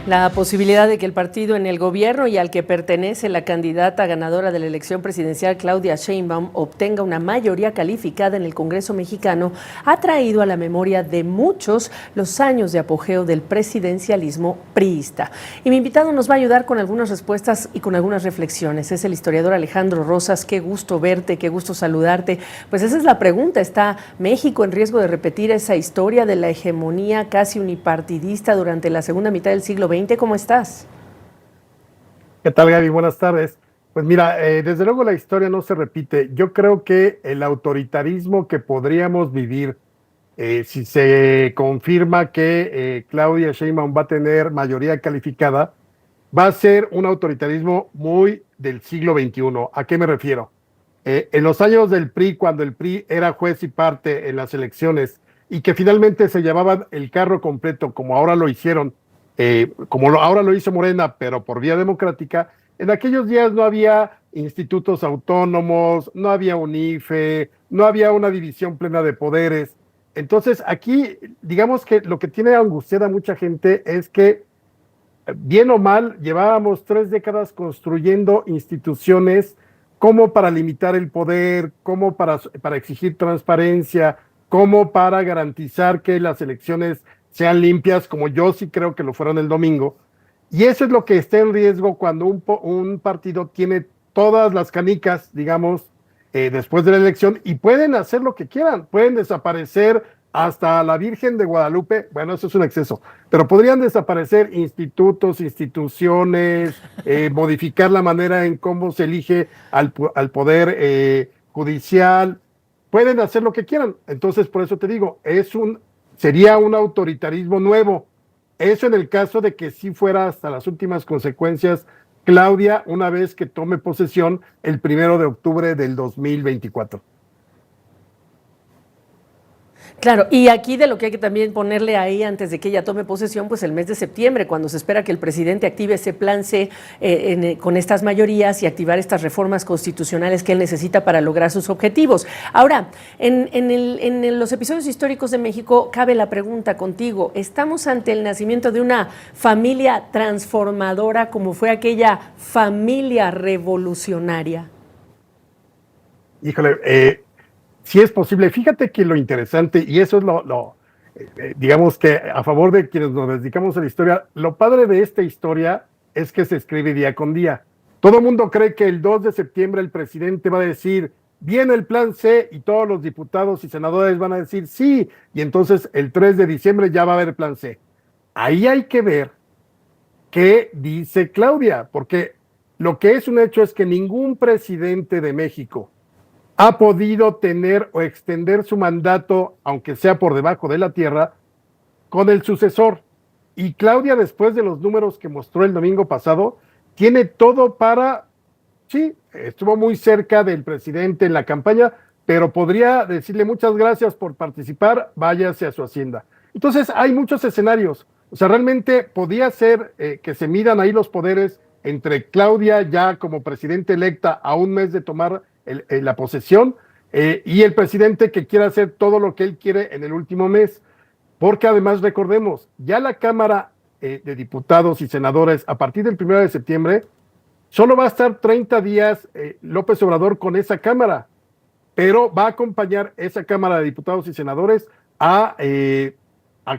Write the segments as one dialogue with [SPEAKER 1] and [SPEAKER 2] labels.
[SPEAKER 1] La posibilidad de que el partido en el gobierno y al que pertenece la candidata ganadora de la elección presidencial, Claudia Sheinbaum, obtenga una mayoría calificada en el Congreso mexicano ha traído a la memoria de muchos los años de apogeo del presidencialismo priista. Y mi invitado nos va a ayudar con algunas respuestas y con algunas reflexiones. Es el historiador Alejandro Rosas. Qué gusto verte, qué gusto saludarte. Pues esa es la pregunta. ¿Está México en riesgo de repetir esa historia de la hegemonía casi unipartidista durante la segunda mitad del siglo XX? ¿Cómo estás?
[SPEAKER 2] ¿Qué tal, Gaby? Buenas tardes. Pues mira, desde luego la historia no se repite. Yo creo que el autoritarismo que podríamos vivir, si se confirma que Claudia Sheinbaum va a tener mayoría calificada, va a ser un autoritarismo muy del siglo XXI. ¿A qué me refiero? En los años del PRI, cuando el PRI era juez y parte en las elecciones y que finalmente se llevaban el carro completo, como ahora lo hicieron, ahora lo hizo Morena, pero por vía democrática, en aquellos días no había institutos autónomos, no había un IFE, no había una división plena de poderes. Entonces, aquí, digamos que lo que tiene angustiada a mucha gente es que, bien o mal, llevábamos 3 décadas construyendo instituciones como para limitar el poder, como para exigir transparencia, como para garantizar que las elecciones sean limpias, como yo sí creo que lo fueron el domingo. Y eso es lo que está en riesgo cuando un partido tiene todas las canicas, digamos, después de la elección, y pueden hacer lo que quieran, pueden desaparecer hasta la Virgen de Guadalupe. Bueno, eso es un exceso, pero podrían desaparecer institutos, instituciones, modificar la manera en cómo se elige al poder judicial, pueden hacer lo que quieran. Entonces, por eso te digo, sería un autoritarismo nuevo. Eso en el caso de que sí fuera hasta las últimas consecuencias Claudia, una vez que tome posesión el 1 de octubre del 2024.
[SPEAKER 1] Claro, y aquí de lo que hay que también ponerle ahí antes de que ella tome posesión, pues el mes de septiembre, cuando se espera que el presidente active ese plan C con estas mayorías y activar estas reformas constitucionales que él necesita para lograr sus objetivos. Ahora, en los episodios históricos de México cabe la pregunta contigo, ¿estamos ante el nacimiento de una familia transformadora como fue aquella familia revolucionaria?
[SPEAKER 2] Híjole, sí es posible. Fíjate que lo interesante, y eso es digamos que a favor de quienes nos dedicamos a la historia, lo padre de esta historia es que se escribe día con día. Todo el mundo cree que el 2 de septiembre el presidente va a decir, viene el plan C, y todos los diputados y senadores van a decir sí, y entonces el 3 de diciembre ya va a haber plan C. Ahí hay que ver qué dice Claudia, porque lo que es un hecho es que ningún presidente de México ha podido tener o extender su mandato, aunque sea por debajo de la tierra, con el sucesor. Y Claudia, después de los números que mostró el domingo pasado, tiene todo sí, estuvo muy cerca del presidente en la campaña, pero podría decirle muchas gracias por participar, váyase a su hacienda. Entonces, hay muchos escenarios. O sea, realmente podía ser que se midan ahí los poderes entre Claudia, ya como presidenta electa, a un mes de tomar la posesión, y el presidente que quiera hacer todo lo que él quiere en el último mes, porque además recordemos, ya la Cámara de Diputados y Senadores a partir del 1 de septiembre solo va a estar 30 días López Obrador con esa Cámara, pero va a acompañar esa Cámara de Diputados y Senadores a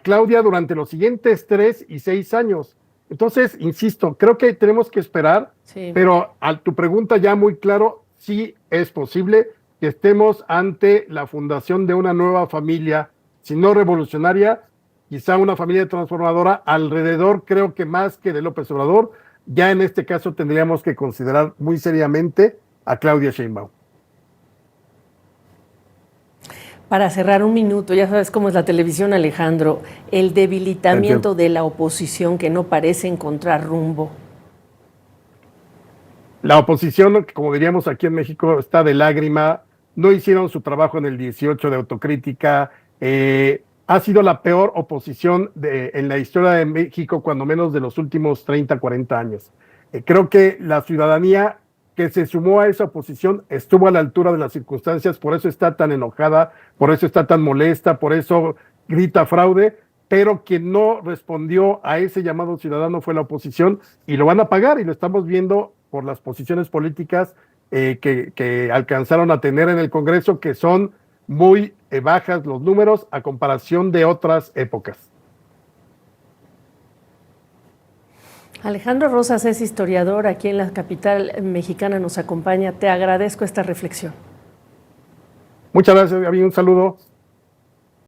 [SPEAKER 2] Claudia durante los siguientes 3 y 6 años. Entonces, insisto, creo que tenemos que esperar,
[SPEAKER 1] Sí.
[SPEAKER 2] pero a tu pregunta ya muy claro, sí es posible que estemos ante la fundación de una nueva familia, si no revolucionaria, quizá una familia transformadora alrededor, creo que más que de López Obrador. Ya en este caso tendríamos que considerar muy seriamente a Claudia Sheinbaum.
[SPEAKER 1] Para cerrar un minuto, ya sabes cómo es la televisión, Alejandro, el debilitamiento de la oposición que no parece encontrar rumbo.
[SPEAKER 2] La oposición, como diríamos aquí en México, está de lágrima, no hicieron su trabajo en el 18 de autocrítica, ha sido la peor oposición en la historia de México, cuando menos de los últimos 30, 40 años. Creo que la ciudadanía que se sumó a esa oposición estuvo a la altura de las circunstancias, por eso está tan enojada, por eso está tan molesta, por eso grita fraude, pero quien no respondió a ese llamado ciudadano fue la oposición y lo van a pagar y lo estamos viendo por las posiciones políticas que alcanzaron a tener en el Congreso, que son muy bajas los números a comparación de otras épocas.
[SPEAKER 1] Alejandro Rosas es historiador, aquí en la capital mexicana nos acompaña. Te agradezco esta reflexión.
[SPEAKER 2] Muchas gracias, Gaby, un saludo.